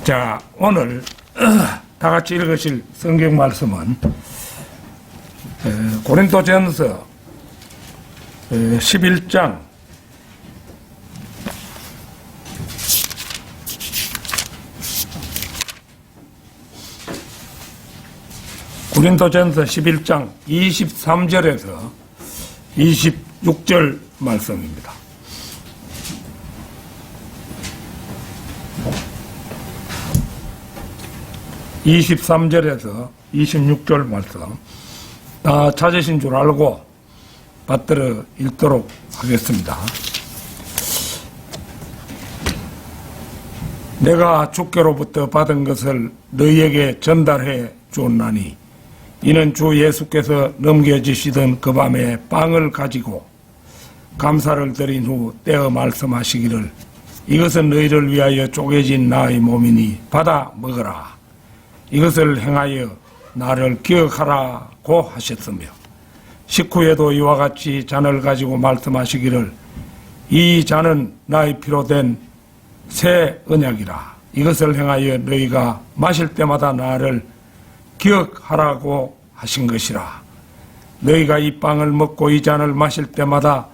자, 오늘 다 같이 읽으실 성경 말씀은 고린도전서 11장 23절에서 26절 말씀입니다. (23절에서 26절) 말씀 다 찾으신 줄 알고 받들어 읽도록 하겠습니다. 내가 주께로부터 받은 것을 너희에게 전달해 주었나니 이는 주 예수께서 넘겨주시던 그 밤에 빵을 가지고 감사를 드린 후 떼어 말씀하시기를 이것은 너희를 위하여 쪼개진 나의 몸이니 받아 먹으라. 이것을 행하여 나를 기억하라고 하셨으며 식후에도 이와 같이 잔을 가지고 말씀하시기를 이 잔은 나의 피로 된 새 언약이라. 이것을 행하여 너희가 마실 때마다 나를 기억하라고 하신 것이라. 너희가 이 빵을 먹고 이 잔을 마실 때마다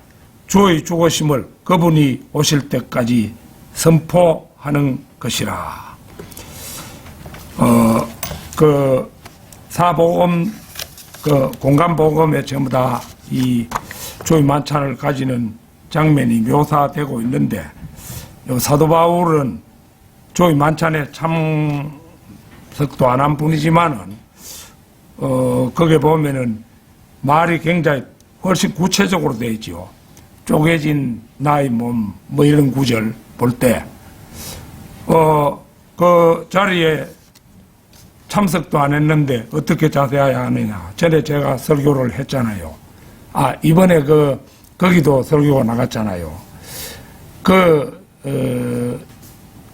주의 죽으심을 그분이 오실 때까지 선포하는 것이라. 사복음, 공간복음에 전부 다 이 주의 만찬을 가지는 장면이 묘사되고 있는데, 사도 바울은 주의 만찬에 참석도 안 한 분이지만은, 거기에 보면은 말이 굉장히 훨씬 구체적으로 되어 있죠. 쪼개진 나의 몸, 뭐 이런 구절 볼 때, 그 자리에 참석도 안 했는데 어떻게 자세해야 하느냐. 전에 제가 설교를 했잖아요. 이번에 거기도 설교가 나갔잖아요.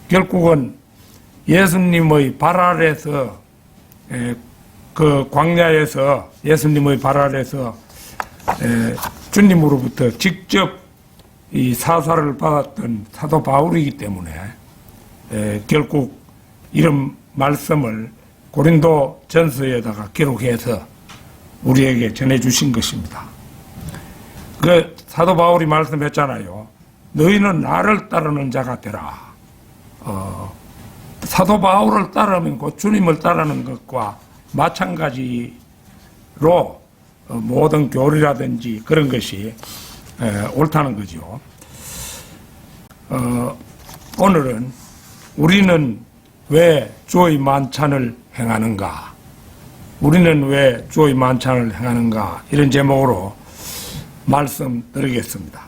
결국은 예수님의 발 아래서, 광야에서 예수님의 발 아래서, 주님으로부터 직접 이 사사를 받았던 사도 바울이기 때문에, 결국 이런 말씀을 고린도 전서에다가 기록해서 우리에게 전해주신 것입니다. 사도 바울이 말씀했잖아요. 너희는 나를 따르는 자가 되라. 사도 바울을 따르면 곧 주님을 따르는 것과 마찬가지로 모든 교리라든지 그런 것이 옳다는 거죠. 오늘은 우리는 왜 주의 만찬을 행하는가? 우리는 왜 주의 만찬을 행하는가? 이런 제목으로 말씀드리겠습니다.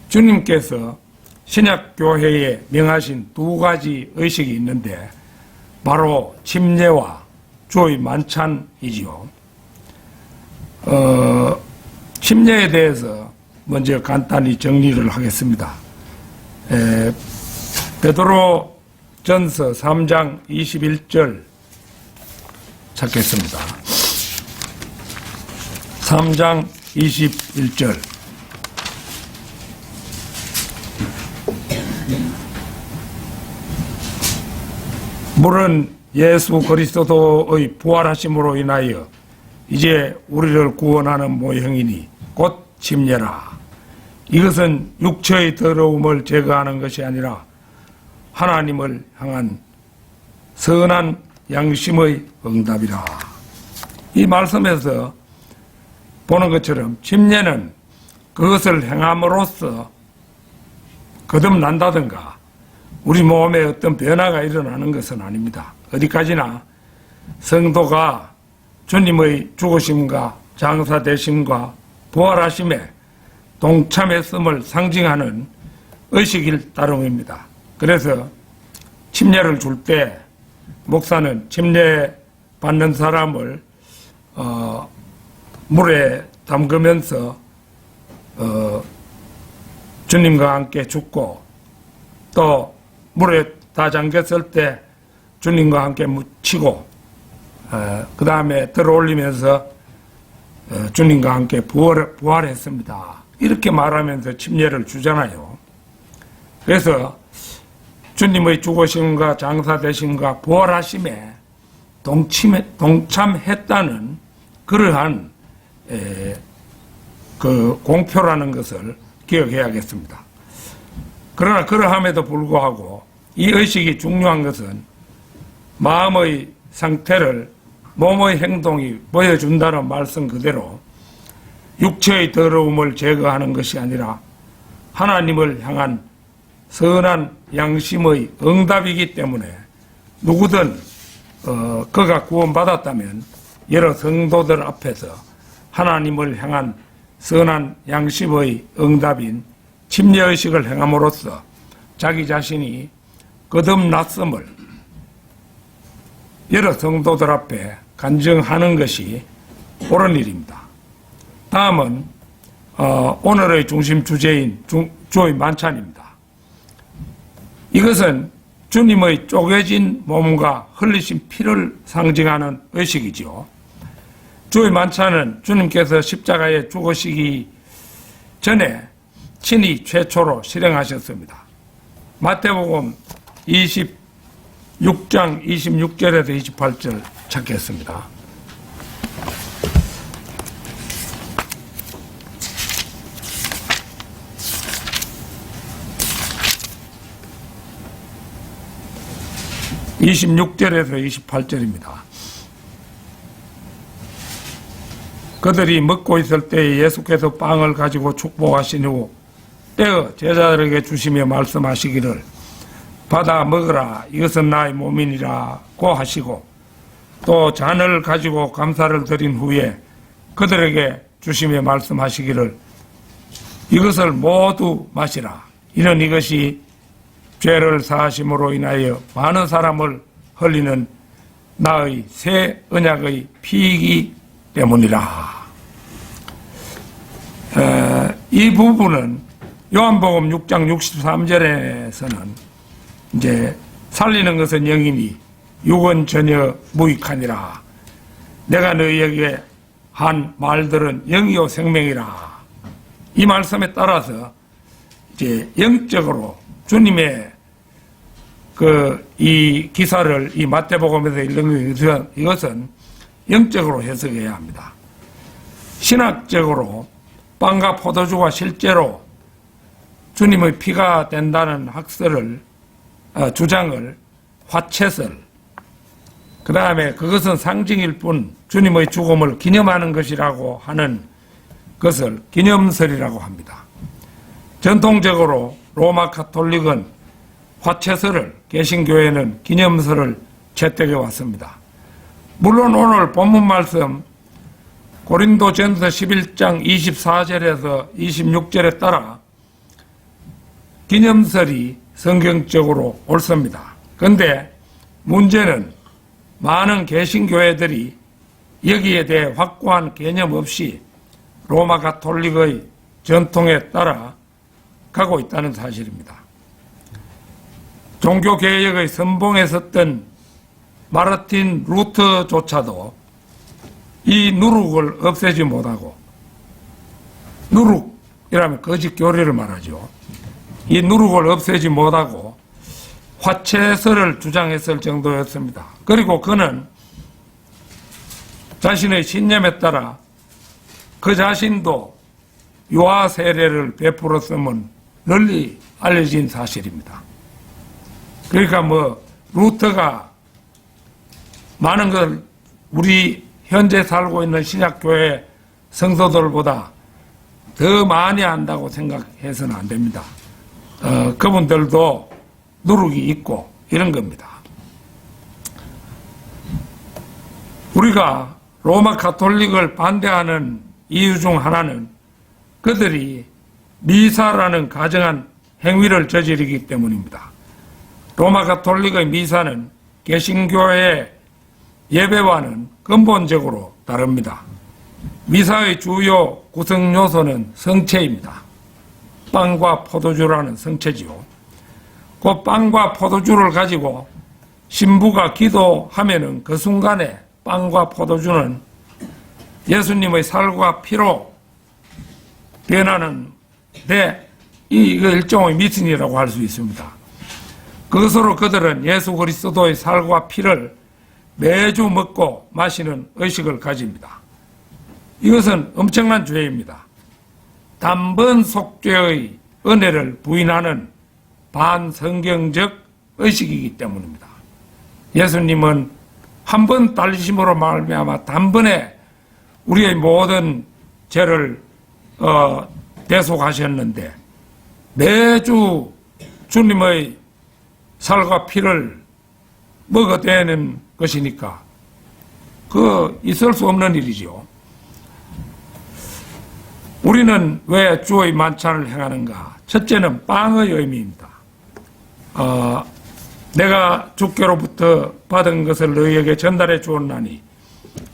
주님께서 신약교회에 명하신 두 가지 의식이 있는데 바로 침례와 주의 만찬이지요. 침례에 대해서 먼저 간단히 정리를 하겠습니다. 베드로 전서 3장 21절 찾겠습니다. 3장 21절. 물은 예수 그리스도의 부활하심으로 인하여 이제 우리를 구원하는 모형이니 곧 침례라. 이것은 육체의 더러움을 제거하는 것이 아니라 하나님을 향한 선한 양심의 응답이라. 이 말씀에서 보는 것처럼 침례는 그것을 행함으로써 거듭난다든가 우리 몸에 어떤 변화가 일어나는 것은 아닙니다. 어디까지나 성도가 주님의 죽으심과 장사되심과 부활하심에 동참했음을 상징하는 의식일 따름입니다. 그래서 침례를 줄 때 목사는 침례 받는 사람을 물에 담그면서 주님과 함께 죽고 또 물에 다 잠겼을 때 주님과 함께 묻히고 그 다음에 들어올리면서 주님과 함께 부활했습니다. 이렇게 말하면서 침례를 주잖아요. 그래서 주님의 죽으심과 장사되심과 부활하심에 동참했다는 그러한 그 공표라는 것을 기억해야겠습니다. 그러나 그러함에도 불구하고 이 의식이 중요한 것은 마음의 상태를 몸의 행동이 보여준다는 말씀 그대로 육체의 더러움을 제거하는 것이 아니라 하나님을 향한 선한 양심의 응답이기 때문에 누구든 그가 구원받았다면 여러 성도들 앞에서 하나님을 향한 선한 양심의 응답인 침례의식을 행함으로써 자기 자신이 거듭났음을 여러 성도들 앞에 간증하는 것이 옳은 일입니다. 다음은 오늘의 중심 주제인 주의 만찬입니다. 이것은 주님의 쪼개진 몸과 흘리신 피를 상징하는 의식이지요. 주의 만찬은 주님께서 십자가에 죽으시기 전에 친히 최초로 실행하셨습니다. 마태복음 26장 26절에서 28절 찾겠습니다. (26절에서 28절입니다) 그들이 먹고 있을 때에 예수께서 빵을 가지고 축복하신 후 떼어 제자들에게 주시며 말씀하시기를 받아 먹으라 이것은 나의 몸이니라고 하시고 또 잔을 가지고 감사를 드린 후에 그들에게 주시며 말씀하시기를 이것을 모두 마시라 이는 이것이 죄를 사하심으로 인하여 많은 사람을 흘리는 나의 새 언약의 피이기 때문이라. 이 부분은 요한복음 6장 63절에서는 이제 살리는 것은 영이니 육은 전혀 무익하니라. 내가 너희에게 한 말들은 영이요 생명이라. 이 말씀에 따라서 이제 영적으로 주님의 이 기사를 이 마태복음에서 읽는 이것은 영적으로 해석해야 합니다. 신학적으로 빵과 포도주가 실제로 주님의 피가 된다는 주장을 화채설, 그 다음에 그것은 상징일 뿐 주님의 죽음을 기념하는 것이라고 하는 것을 기념설이라고 합니다. 전통적으로 로마 가톨릭은 화채설을, 개신교회는 기념설을 채택해 왔습니다. 물론 오늘 본문 말씀 고린도전서 11장 24절에서 26절에 따라 기념설이 성경적으로 옳습니다. 그런데 문제는 많은 개신교회들이 여기에 대해 확고한 개념 없이 로마 가톨릭의 전통에 따라 가고 있다는 사실입니다. 종교개혁의 선봉에 섰던 마르틴 루터조차도 이 누룩을 없애지 못하고, 누룩이라면 거짓 교리를 말하죠. 이 누룩을 없애지 못하고 화채설을 주장했을 정도였습니다. 그리고 그는 자신의 신념에 따라 그 자신도 유아 세례를 베풀었음은 널리 알려진 사실입니다. 그러니까 루터가 많은 걸 우리 현재 살고 있는 신약교회 성도들보다 더 많이 안다고 생각해서는 안 됩니다. 그분들도 누룩이 있고 이런 겁니다. 우리가 로마 가톨릭을 반대하는 이유 중 하나는 그들이 미사라는 가정한 행위를 저지르기 때문입니다. 로마 가톨릭의 미사는 개신교회의 예배와는 근본적으로 다릅니다. 미사의 주요 구성 요소는 성체입니다. 빵과 포도주라는 성체지요. 그 빵과 포도주를 가지고 신부가 기도하면은 그 순간에 빵과 포도주는 예수님의 살과 피로 변하는데 이거 일종의 미신이라고 할 수 있습니다. 그것으로 그들은 예수 그리스도의 살과 피를 매주 먹고 마시는 의식을 가집니다. 이것은 엄청난 죄입니다. 단번 속죄의 은혜를 부인하는 반성경적 의식이기 때문입니다. 예수님은 한 번 달리심으로 말미암아 단번에 우리의 모든 죄를 대속하셨는데 매주 주님의 살과 피를 먹어대는 것이니까 있을 수 없는 일이죠. 우리는 왜 주의 만찬을 행하는가? 첫째는 빵의 의미입니다. 내가 주께로부터 받은 것을 너희에게 전달해 주었나니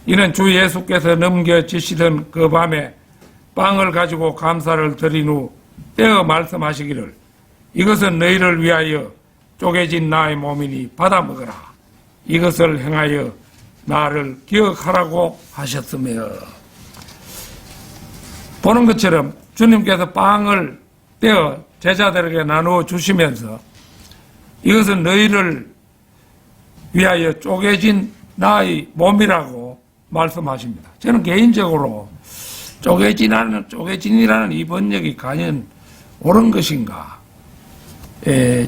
이는 주 예수께서 넘겨지시던 그 밤에 빵을 가지고 감사를 드린 후 떼어 말씀하시기를 이것은 너희를 위하여 쪼개진 나의 몸이니 받아 먹으라. 이것을 행하여 나를 기억하라고 하셨으며. 보는 것처럼 주님께서 빵을 떼어 제자들에게 나누어 주시면서 이것은 너희를 위하여 쪼개진 나의 몸이라고 말씀하십니다. 저는 개인적으로 쪼개진이라는 이 번역이 과연 옳은 것인가?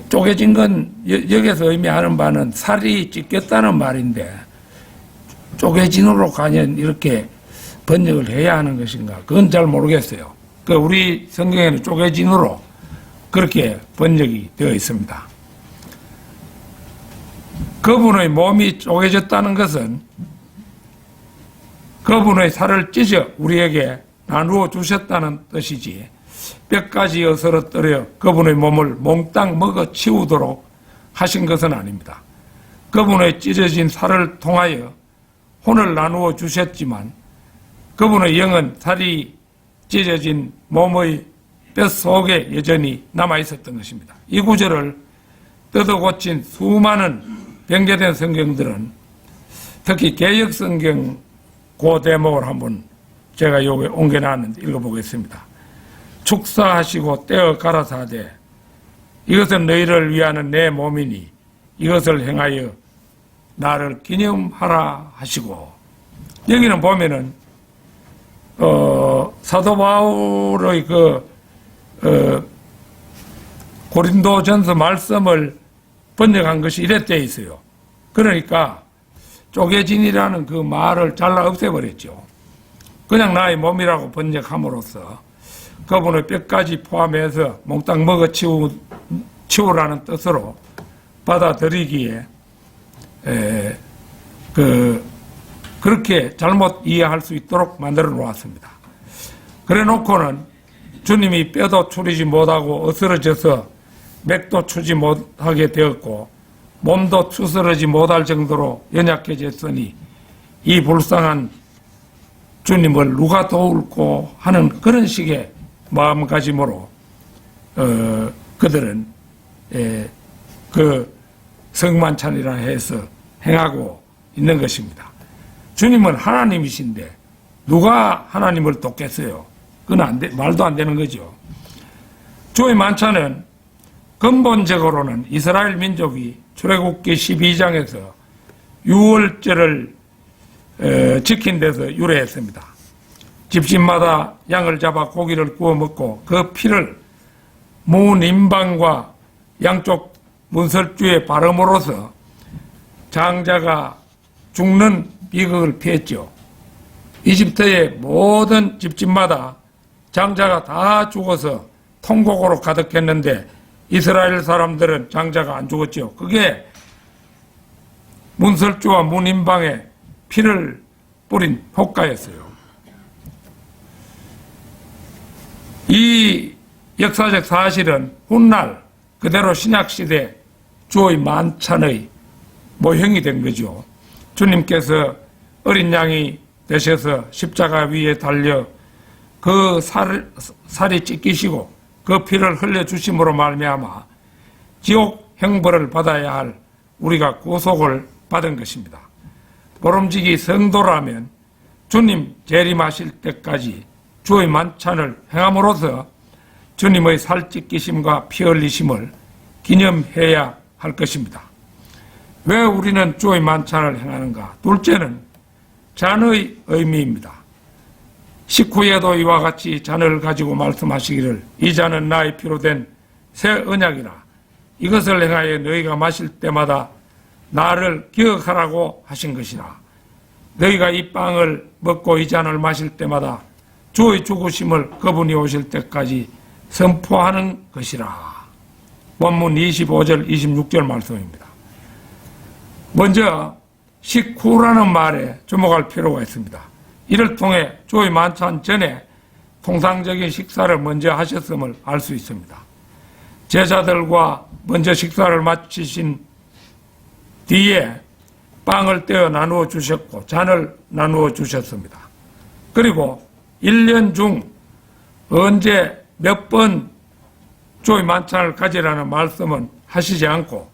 쪼개진 건 여기서 의미하는 바는 살이 찢겼다는 말인데 쪼개진으로 과연 이렇게 번역을 해야 하는 것인가? 그건 잘 모르겠어요. 우리 성경에는 쪼개진으로 그렇게 번역이 되어 있습니다. 그분의 몸이 쪼개졌다는 것은 그분의 살을 찢어 우리에게 나누어 주셨다는 뜻이지 뼈까지 어스러뜨려 그분의 몸을 몽땅 먹어 치우도록 하신 것은 아닙니다. 그분의 찢어진 살을 통하여 혼을 나누어 주셨지만 그분의 영은 살이 찢어진 몸의 뼛속에 여전히 남아있었던 것입니다. 이 구절을 뜯어고친 수많은 변개된 성경들은 특히 개역성경 그 대목을 한번 제가 여기 옮겨놨는데 읽어보겠습니다. 축사하시고 떼어 가라사대 이것은 너희를 위하는 내 몸이니 이것을 행하여 나를 기념하라 하시고 여기는 보면은 사도 바울의 고린도전서 말씀을 번역한 것이 이래 돼 있어요. 그러니까 쪼개진이라는 그 말을 잘라 없애버렸죠. 그냥 나의 몸이라고 번역함으로써 그분의 뼈까지 포함해서 몽땅 먹어 치우라는 뜻으로 받아들이기에 그렇게 잘못 이해할 수 있도록 만들어 놓았습니다. 그래 놓고는 주님이 뼈도 추리지 못하고 어스러져서 맥도 추지 못하게 되었고 몸도 추스러지 못할 정도로 연약해졌으니 이 불쌍한 주님을 누가 도울고 하는 그런 식의 마음가짐으로 그들은 그 성만찬이라 해서 행하고 있는 것입니다. 주님은 하나님이신데 누가 하나님을 돕겠어요? 그건 말도 안 되는 거죠. 주의 만찬은 근본적으로는 이스라엘 민족이 출애굽기 12장에서 유월절을 지킨 데서 유래했습니다. 집집마다 양을 잡아 고기를 구워 먹고 그 피를 문임방과 양쪽 문설주에 바름으로써 장자가 죽는 비극을 피했죠. 이집트의 모든 집집마다 장자가 다 죽어서 통곡으로 가득했는데 이스라엘 사람들은 장자가 안 죽었죠. 그게 문설주와 문임방에 피를 뿌린 효과였어요. 이 역사적 사실은 훗날 그대로 신약시대 주의 만찬의 모형이 된 거죠. 주님께서 어린 양이 되셔서 십자가 위에 달려 그 살이 찢기시고 그 피를 흘려주심으로 말미암아 지옥 형벌을 받아야 할 우리가 구속을 받은 것입니다. 모름지기 성도라면 주님 재림하실 때까지 주의 만찬을 행함으로써 주님의 살 찢기심과 피 흘리심을 기념해야 할 것입니다. 왜 우리는 주의 만찬을 행하는가? 둘째는 잔의 의미입니다. 식후에도 이와 같이 잔을 가지고 말씀하시기를 이 잔은 나의 피로 된 새 언약이라 이것을 행하여 너희가 마실 때마다 나를 기억하라고 하신 것이라. 너희가 이 빵을 먹고 이 잔을 마실 때마다 주의 죽으심을 그분이 오실 때까지 선포하는 것이라. 원문 25절 26절 말씀입니다. 먼저 식후라는 말에 주목할 필요가 있습니다. 이를 통해 주의 만찬 전에 통상적인 식사를 먼저 하셨음을 알 수 있습니다. 제자들과 먼저 식사를 마치신 뒤에 빵을 떼어 나누어 주셨고 잔을 나누어 주셨습니다. 그리고 1년 중 언제 몇 번 주의 만찬을 가지라는 말씀은 하시지 않고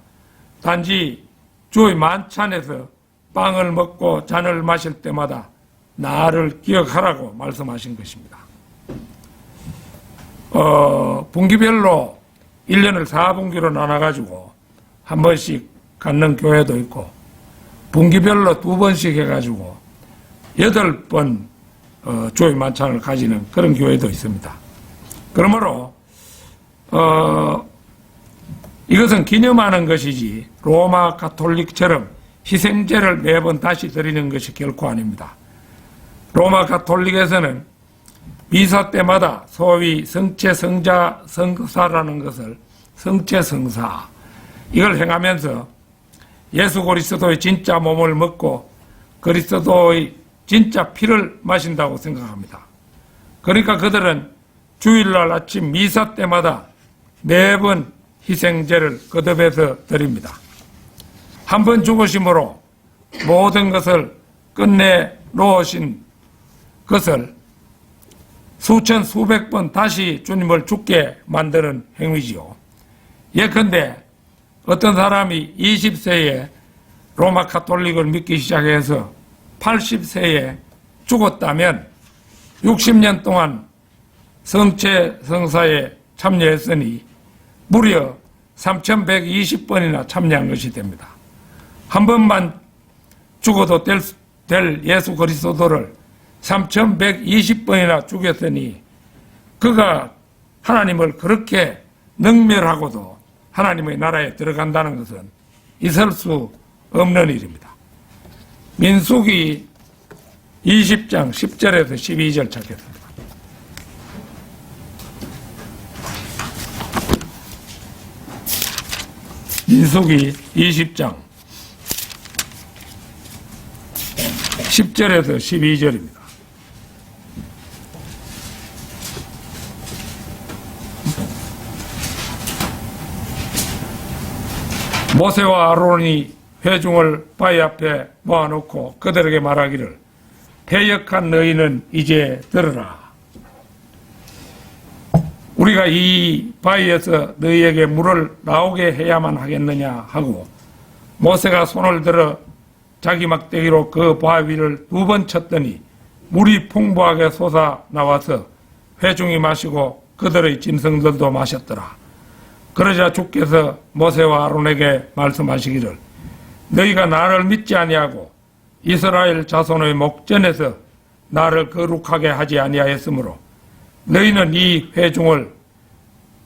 단지 주의 만찬에서 빵을 먹고 잔을 마실 때마다 나를 기억하라고 말씀하신 것입니다. 분기별로 1년을 4분기로 나눠가지고 한 번씩 갖는 교회도 있고 분기별로 2번씩 해가지고 8번 주의 만찬을 가지는 그런 교회도 있습니다. 그러므로 이것은 기념하는 것이지 로마 가톨릭처럼 희생제를 매번 다시 드리는 것이 결코 아닙니다. 로마 가톨릭에서는 미사 때마다 소위 성체성자 성사라는 것을 성체성사 이걸 행하면서 예수 그리스도의 진짜 몸을 먹고 그리스도의 진짜 피를 마신다고 생각합니다. 그러니까 그들은 주일날 아침 미사 때마다 매번 희생제를 거듭해서 드립니다. 한 번 죽으심으로 모든 것을 끝내 놓으신 것을 수천 수백 번 다시 주님을 죽게 만드는 행위지요. 예컨대 어떤 사람이 20세에 로마 가톨릭을 믿기 시작해서 80세에 죽었다면 60년 동안 성체 성사에 참여했으니 무려 3120번이나 참여한 것이 됩니다. 한 번만 죽어도 될 예수 그리스도를 3120번이나 죽였으니 그가 하나님을 그렇게 능멸하고도 하나님의 나라에 들어간다는 것은 있을 수 없는 일입니다. 민수기 20장 10절에서 12절 찾겠습니다. 민수기 20장 10절에서 12절입니다. 모세와 아론이 회중을 바위 앞에 모아놓고 그들에게 말하기를 패역한 너희는 이제 들으라. 우리가 이 바위에서 너희에게 물을 나오게 해야만 하겠느냐 하고 모세가 손을 들어 자기 막대기로 그 바위를 2번 쳤더니 물이 풍부하게 솟아 나와서 회중이 마시고 그들의 짐승들도 마셨더라. 그러자 주께서 모세와 아론에게 말씀하시기를 너희가 나를 믿지 아니하고 이스라엘 자손의 목전에서 나를 거룩하게 하지 아니하였으므로 너희는 이 회중을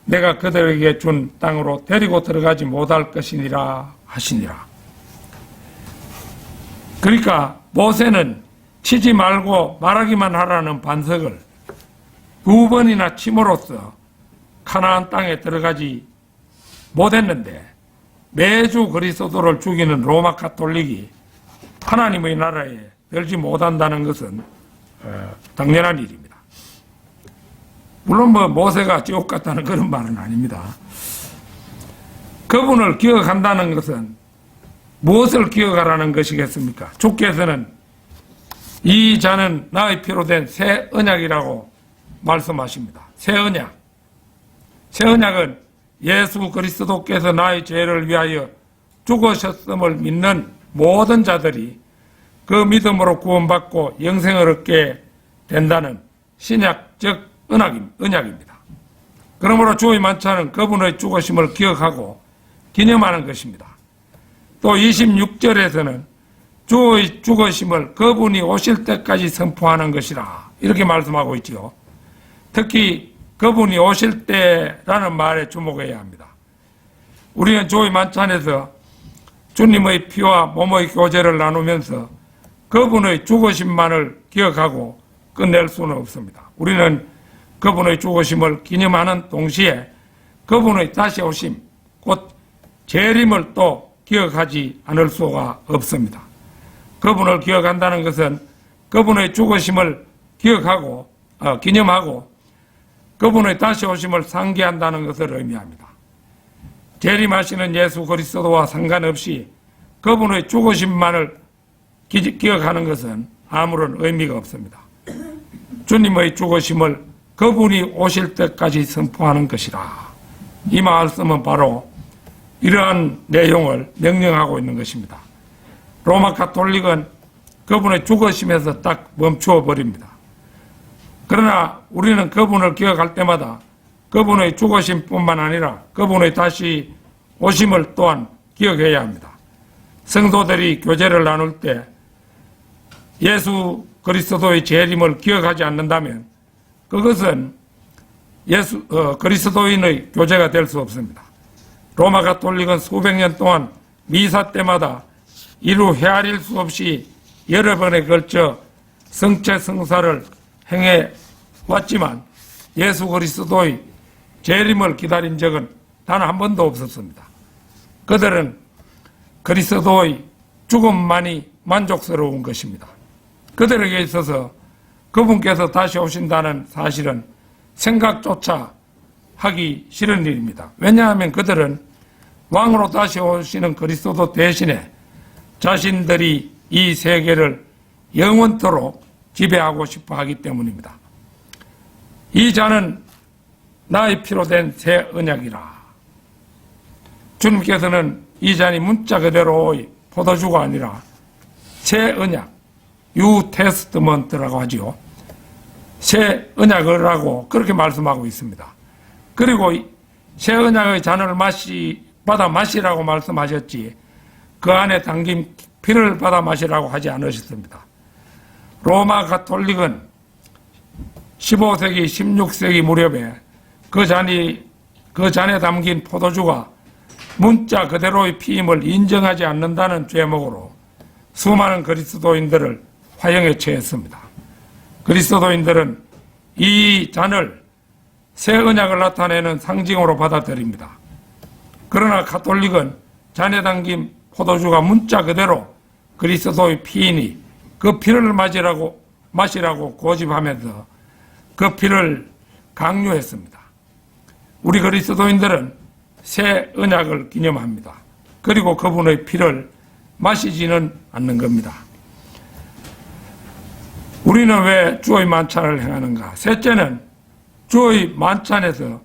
내가 그들에게 준 땅으로 데리고 들어가지 못할 것이니라 하시니라. 그러니까 모세는 치지 말고 말하기만 하라는 반석을 2번이나 침으로써 가나안 땅에 들어가지 못했는데 매주 그리스도를 죽이는 로마 가톨릭이 하나님의 나라에 들지 못한다는 것은 당연한 일입니다. 물론 모세가 지옥 갔다는 그런 말은 아닙니다. 그분을 기억한다는 것은 무엇을 기억하라는 것이겠습니까? 주께서는 이 잔은 나의 피로 된 새 언약이라고 말씀하십니다. 새 언약. 새 언약은 예수 그리스도께서 나의 죄를 위하여 죽으셨음을 믿는 모든 자들이 그 믿음으로 구원받고 영생을 얻게 된다는 신약적 언약입니다. 그러므로 주의 만찬은 그분의 죽으심을 기억하고 기념하는 것입니다. 또 26절에서는 주의 죽으심을 그분이 오실 때까지 선포하는 것이라 이렇게 말씀하고 있지요. 특히 그분이 오실 때라는 말에 주목해야 합니다. 우리는 주의 만찬에서 주님의 피와 몸의 교제를 나누면서 그분의 죽으심만을 기억하고 끝낼 수는 없습니다. 우리는 그분의 죽으심을 기념하는 동시에 그분의 다시 오심, 곧 재림을 또 기억하지 않을 수가 없습니다. 그분을 기억한다는 것은 그분의 죽으심을 기념하고 그분의 다시 오심을 상기한다는 것을 의미합니다. 재림하시는 예수 그리스도와 상관없이 그분의 죽으심만을 기억하는 것은 아무런 의미가 없습니다. 주님의 죽으심을 그분이 오실 때까지 선포하는 것이라. 이 말씀은 바로 이러한 내용을 명령하고 있는 것입니다. 로마 가톨릭은 그분의 죽으심에서 딱 멈추어 버립니다. 그러나 우리는 그분을 기억할 때마다 그분의 죽으심뿐만 아니라 그분의 다시 오심을 또한 기억해야 합니다. 성도들이 교제를 나눌 때 예수 그리스도의 재림을 기억하지 않는다면 그것은 그리스도인의 교제가 될 수 없습니다. 로마 가톨릭은 수백 년 동안 미사 때마다 이루 헤아릴 수 없이 여러 번에 걸쳐 성체 성사를 행해 왔지만 예수 그리스도의 재림을 기다린 적은 단 한 번도 없었습니다. 그들은 그리스도의 죽음만이 만족스러운 것입니다. 그들에게 있어서 그분께서 다시 오신다는 사실은 생각조차 하기 싫은 일입니다. 왜냐하면 그들은 왕으로 다시 오시는 그리스도 대신에 자신들이 이 세계를 영원토록 지배하고 싶어 하기 때문입니다. 이 잔은 나의 피로 된 새 언약이라. 주님께서는 이 잔이 문자 그대로의 포도주가 아니라 새 언약, 뉴 테스트먼트라고 하지요. 새 언약이라고 그렇게 말씀하고 있습니다. 그리고 새 언약의 잔을 받아 마시라고 말씀하셨지 그 안에 담긴 피를 받아 마시라고 하지 않으셨습니다. 로마 가톨릭은 15세기, 16세기 무렵에 그 잔에 담긴 포도주가 문자 그대로의 피임을 인정하지 않는다는 죄목으로 수많은 그리스도인들을 화형에 처했습니다. 그리스도인들은 이 잔을 새 언약을 나타내는 상징으로 받아들입니다. 그러나 가톨릭은 잔에 담긴 포도주가 문자 그대로 그리스도의 피이니 그 피를 마시라고 고집하면서 그 피를 강요했습니다. 우리 그리스도인들은 새 언약을 기념합니다. 그리고 그분의 피를 마시지는 않는 겁니다. 우리는 왜 주의 만찬을 행하는가? 셋째는 주의 만찬에서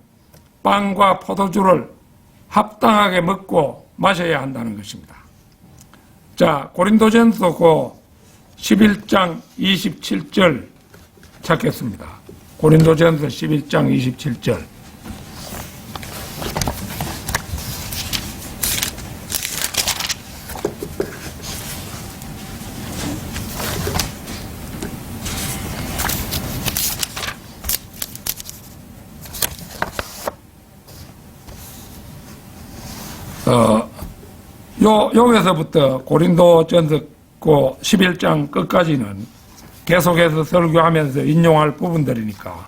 빵과 포도주를 합당하게 먹고 마셔야 한다는 것입니다. 자, 고린도전서 11장 27절 찾겠습니다. 고린도전서 11장 27절. 여기서부터 고린도전서 11장 끝까지는 계속해서 설교하면서 인용할 부분들이니까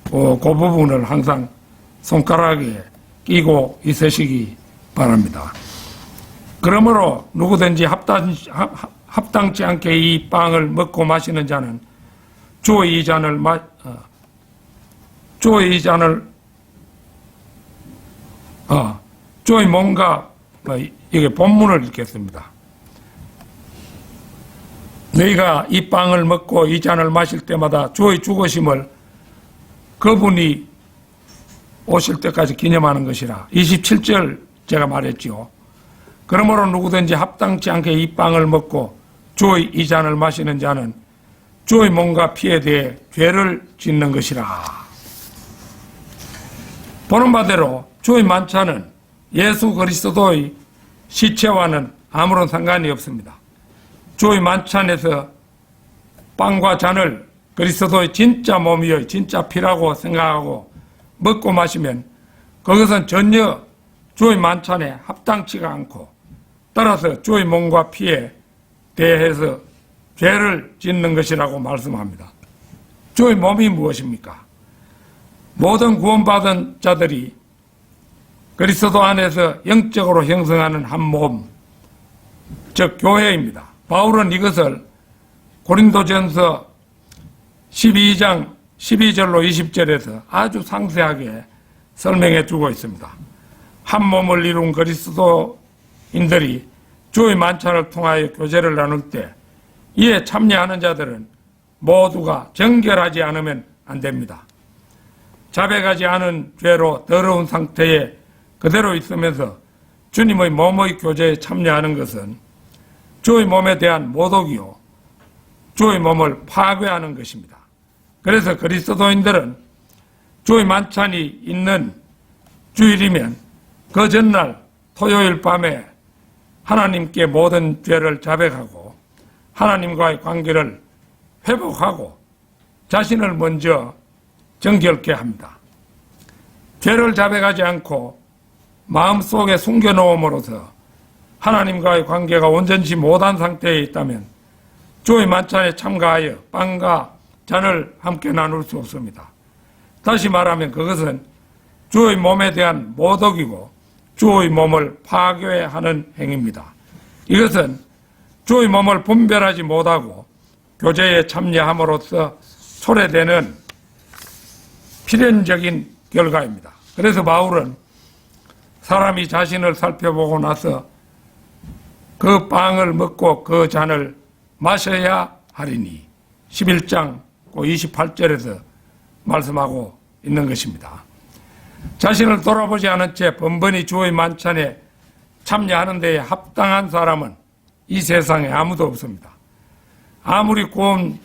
그 부분을 항상 손가락에 끼고 있으시기 바랍니다. 그러므로 누구든지 합당치 않게 이 빵을 먹고 마시는 자는 주의 이 잔을 주의 몸과 이게 본문을 읽겠습니다. 너희가 이 빵을 먹고 이 잔을 마실 때마다 주의 죽으심을 그분이 오실 때까지 기념하는 것이라. 27절 제가 말했지요. 그러므로 누구든지 합당치 않게 이 빵을 먹고 주의 이 잔을 마시는 자는 주의 몸과 피에 대해 죄를 짓는 것이라. 보는 바대로 주의 만찬은 예수 그리스도의 시체와는 아무런 상관이 없습니다. 주의 만찬에서 빵과 잔을 그리스도의 진짜 몸이요 진짜 피라고 생각하고 먹고 마시면 그것은 전혀 주의 만찬에 합당치가 않고 따라서 주의 몸과 피에 대해서 죄를 짓는 것이라고 말씀합니다. 주의 몸이 무엇입니까? 모든 구원받은 자들이 그리스도 안에서 영적으로 형성하는 한 몸, 즉 교회입니다. 바울은 이것을 고린도전서 12장 12절로 20절에서 아주 상세하게 설명해 주고 있습니다. 한 몸을 이룬 그리스도인들이 주의 만찬을 통하여 교제를 나눌 때 이에 참여하는 자들은 모두가 정결하지 않으면 안 됩니다. 자백하지 않은 죄로 더러운 상태에 그대로 있으면서 주님의 몸의 교제에 참여하는 것은 주의 몸에 대한 모독이요 주의 몸을 파괴하는 것입니다. 그래서 그리스도인들은 주의 만찬이 있는 주일이면 그 전날 토요일 밤에 하나님께 모든 죄를 자백하고 하나님과의 관계를 회복하고 자신을 먼저 정결케 합니다. 죄를 자백하지 않고 마음속에 숨겨놓음으로써 하나님과의 관계가 온전치 못한 상태에 있다면 주의 만찬에 참가하여 빵과 잔을 함께 나눌 수 없습니다. 다시 말하면 그것은 주의 몸에 대한 모독이고 주의 몸을 파괴하는 행위입니다. 이것은 주의 몸을 분별하지 못하고 교제에 참여함으로써 초래되는 필연적인 결과입니다. 그래서 바울은 사람이 자신을 살펴보고 나서 그 빵을 먹고 그 잔을 마셔야 하리니 11장 28절에서 말씀하고 있는 것입니다. 자신을 돌아보지 않은 채 번번이 주의 만찬에 참여하는 데에 합당한 사람은 이 세상에 아무도 없습니다. 아무리 구원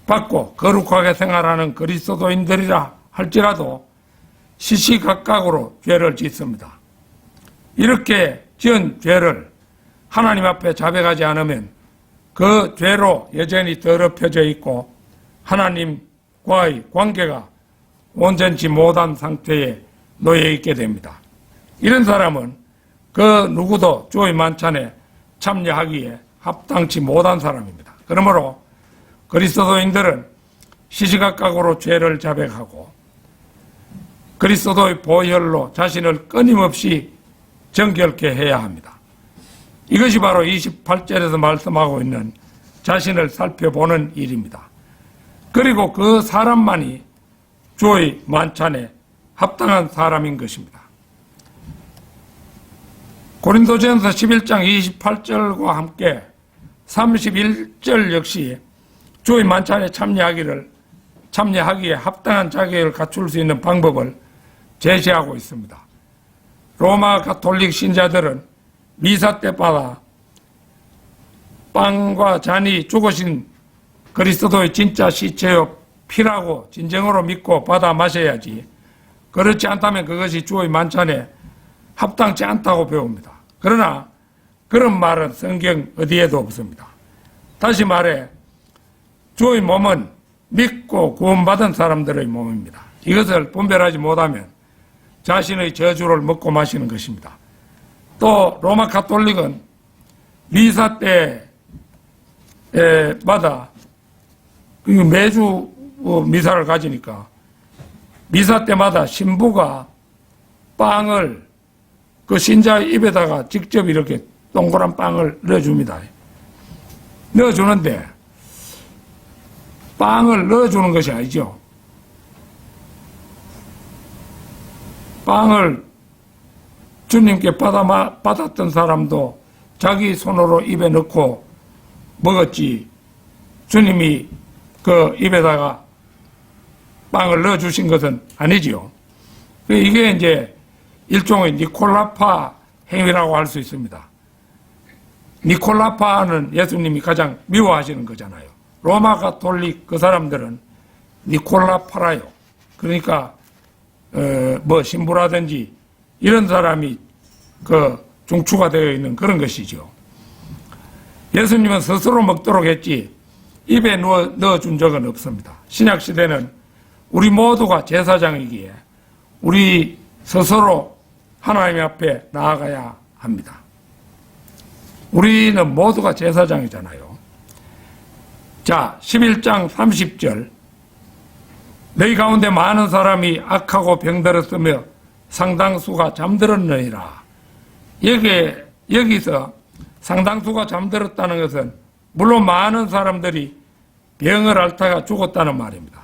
받고 거룩하게 생활하는 그리스도인들이라 할지라도 시시각각으로 죄를 짓습니다. 이렇게 지은 죄를 하나님 앞에 자백하지 않으면 그 죄로 여전히 더럽혀져 있고 하나님과의 관계가 온전치 못한 상태에 놓여 있게 됩니다. 이런 사람은 그 누구도 주의 만찬에 참여하기에 합당치 못한 사람입니다. 그러므로 그리스도인들은 시시각각으로 죄를 자백하고 그리스도의 보혈로 자신을 끊임없이 정결케 해야 합니다. 이것이 바로 28절에서 말씀하고 있는 자신을 살펴보는 일입니다. 그리고 그 사람만이 주의 만찬에 합당한 사람인 것입니다. 고린도전서 11장 28절과 함께 31절 역시 주의 만찬에 참여하기에 합당한 자격을 갖출 수 있는 방법을 제시하고 있습니다. 로마 가톨릭 신자들은 미사 때마다 빵과 잔이 죽으신 그리스도의 진짜 시체요 피라고 진정으로 믿고 받아 마셔야지 그렇지 않다면 그것이 주의 만찬에 합당치 않다고 배웁니다. 그러나 그런 말은 성경 어디에도 없습니다. 다시 말해 주의 몸은 믿고 구원받은 사람들의 몸입니다. 이것을 분별하지 못하면 자신의 저주를 먹고 마시는 것입니다. 또 로마 가톨릭은 미사 때마다 매주 미사를 가지니까 미사 때마다 신부가 빵을 그 신자의 입에다가 직접 이렇게 동그란 빵을 넣어줍니다. 넣어주는데 빵을 넣어주는 것이 아니죠. 빵을 주님께 받았던 사람도 자기 손으로 입에 넣고 먹었지 주님이 그 입에다가 빵을 넣어주신 것은 아니지요. 이게 이제 일종의 니콜라파 행위라고 할 수 있습니다. 니콜라파는 예수님이 가장 미워하시는 거잖아요. 로마 가톨릭 그 사람들은 니콜라파라요. 그러니까 뭐 신부라든지 이런 사람이 중추가 되어 있는 그런 것이죠. 예수님은 스스로 먹도록 했지 입에 넣어준 적은 없습니다. 신약시대는 우리 모두가 제사장이기에 우리 스스로 하나님 앞에 나아가야 합니다. 우리는 모두가 제사장이잖아요. 자, 11장 30절. 너희 가운데 많은 사람이 악하고 병들었으며 상당수가 잠들었느니라. 여기서 상당수가 잠들었다는 것은 물론 많은 사람들이 병을 앓다가 죽었다는 말입니다.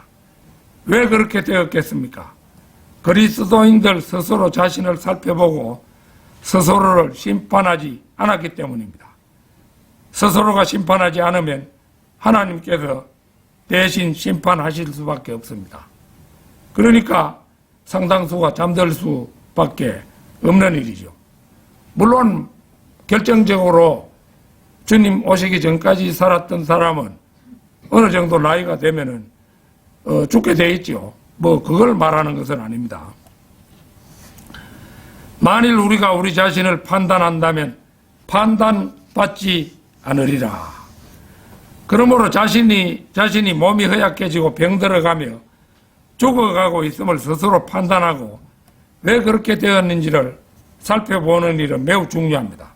왜 그렇게 되었겠습니까? 그리스도인들 스스로 자신을 살펴보고 스스로를 심판하지 않았기 때문입니다. 스스로가 심판하지 않으면 하나님께서 대신 심판하실 수밖에 없습니다. 그러니까 상당수가 잠들 수밖에 없는 일이죠. 물론 결정적으로 주님 오시기 전까지 살았던 사람은 어느 정도 나이가 되면은 죽게 돼 있죠. 그걸 말하는 것은 아닙니다. 만일 우리가 우리 자신을 판단한다면 판단받지 않으리라. 그러므로 자신이 몸이 허약해지고 병들어가며 죽어가고 있음을 스스로 판단하고 왜 그렇게 되었는지를 살펴보는 일은 매우 중요합니다.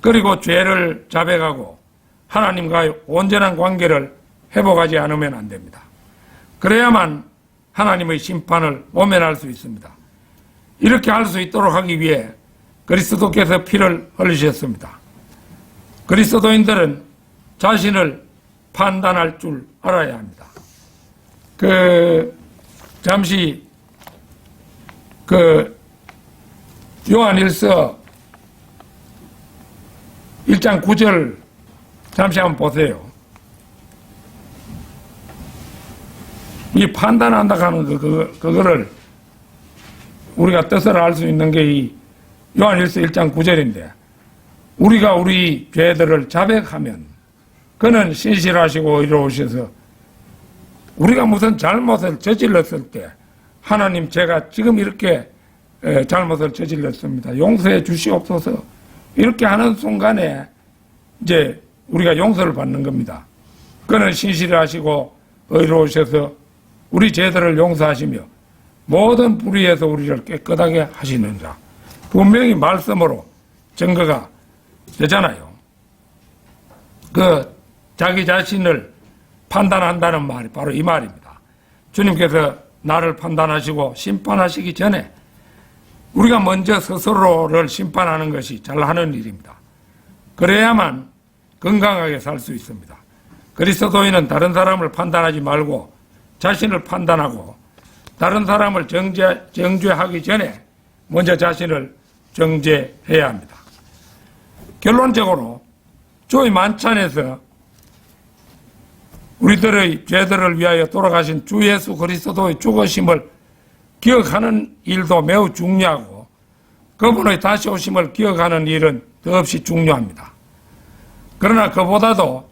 그리고 죄를 자백하고 하나님과의 온전한 관계를 회복하지 않으면 안 됩니다. 그래야만 하나님의 심판을 모면할 수 있습니다. 이렇게 할 수 있도록 하기 위해 그리스도께서 피를 흘리셨습니다. 그리스도인들은 자신을 판단할 줄 알아야 합니다. 잠시 요한일서 1장 9절 잠시 한번 보세요. 이 판단한다 하는 그거를 우리가 뜻을 알 수 있는 게 이 요한일서 1장 9절인데 우리가 우리 죄들을 자백하면 그는 신실하시고 의로우셔서 우리가 무슨 잘못을 저질렀을 때 하나님 제가 지금 이렇게 잘못을 저질렀습니다. 용서해 주시옵소서. 이렇게 하는 순간에 이제 우리가 용서를 받는 겁니다. 그는 신실하시고 의로우셔서 우리 죄들을 용서하시며 모든 불의에서 우리를 깨끗하게 하시느니라. 분명히 말씀으로 증거가 되잖아요. 자기 자신을 판단한다는 말이 바로 이 말입니다. 주님께서 나를 판단하시고 심판하시기 전에 우리가 먼저 스스로를 심판하는 것이 잘하는 일입니다. 그래야만 건강하게 살 수 있습니다. 그리스도인은 다른 사람을 판단하지 말고 자신을 판단하고 다른 사람을 정죄하기 전에 먼저 자신을 정죄해야 합니다. 결론적으로 주의 만찬에서 우리들의 죄들을 위하여 돌아가신 주 예수 그리스도의 죽으심을 기억하는 일도 매우 중요하고 그분의 다시 오심을 기억하는 일은 더없이 중요합니다. 그러나 그보다도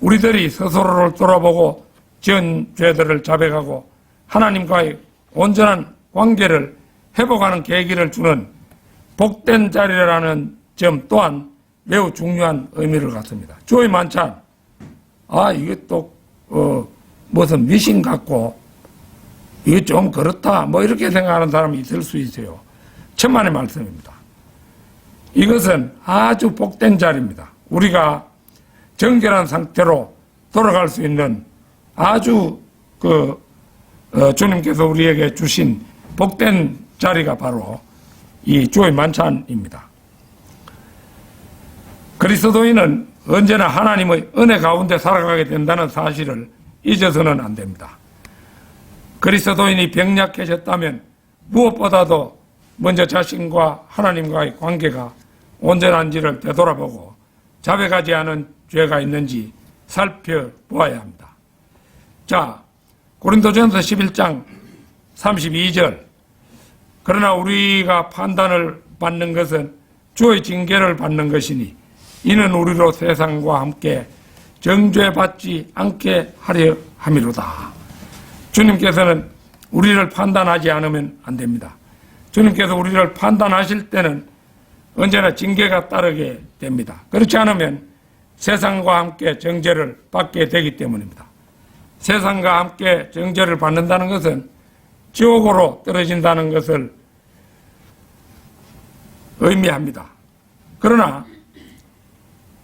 우리들이 스스로를 돌아보고 지은 죄들을 자백하고 하나님과의 온전한 관계를 회복하는 계기를 주는 복된 자리라는 점 또한 매우 중요한 의미를 갖습니다. 주의 만찬, 이게 또 무슨 미신 같고 이게 좀 그렇다 이렇게 생각하는 사람이 있을 수 있어요. 천만의 말씀입니다. 이것은 아주 복된 자리입니다. 우리가 정결한 상태로 돌아갈 수 있는 아주 주님께서 우리에게 주신 복된 자리가 바로 이 주의 만찬입니다. 그리스도인은 언제나 하나님의 은혜 가운데 살아가게 된다는 사실을 잊어서는 안 됩니다. 그리스도인이 병약해졌다면 무엇보다도 먼저 자신과 하나님과의 관계가 온전한지를 되돌아보고 자백하지 않은 죄가 있는지 살펴보아야 합니다. 자, 고린도전서 11장 32절. 그러나 우리가 판단을 받는 것은 주의 징계를 받는 것이니 이는 우리로 세상과 함께 정죄받지 않게 하려 함이로다. 주님께서는 우리를 판단하지 않으면 안 됩니다. 주님께서 우리를 판단하실 때는 언제나 징계가 따르게 됩니다. 그렇지 않으면 세상과 함께 정죄를 받게 되기 때문입니다. 세상과 함께 정죄를 받는다는 것은 지옥으로 떨어진다는 것을 의미합니다. 그러나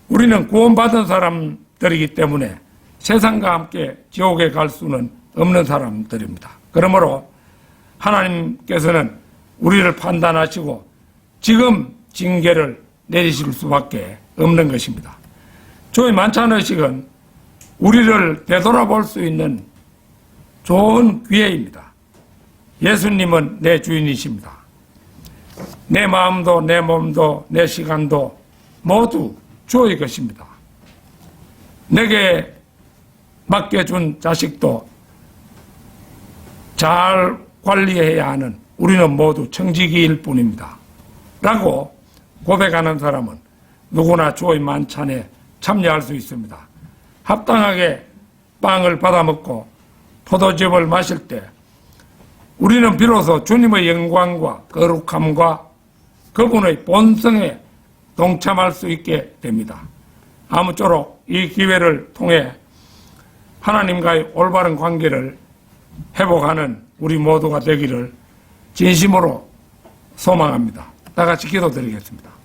우리는 구원받은 사람들이기 때문에 세상과 함께 지옥에 갈 수는 없는 사람들입니다. 그러므로 하나님께서는 우리를 판단하시고 지금 징계를 내리실 수밖에 없는 것입니다. 주의 만찬의식은 우리를 되돌아볼 수 있는 좋은 기회입니다. 예수님은 내 주인이십니다. 내 마음도 내 몸도 내 시간도 모두 주의 것입니다. 내게 맡겨준 자식도 잘 관리해야 하는 우리는 모두 청지기일 뿐입니다. 라고 고백하는 사람은 누구나 주의 만찬에 참여할 수 있습니다. 합당하게 빵을 받아 먹고 포도즙을 마실 때 우리는 비로소 주님의 영광과 거룩함과 그분의 본성에 동참할 수 있게 됩니다. 아무쪼록 이 기회를 통해 하나님과의 올바른 관계를 회복하는 우리 모두가 되기를 진심으로 소망합니다. 다 같이 기도드리겠습니다.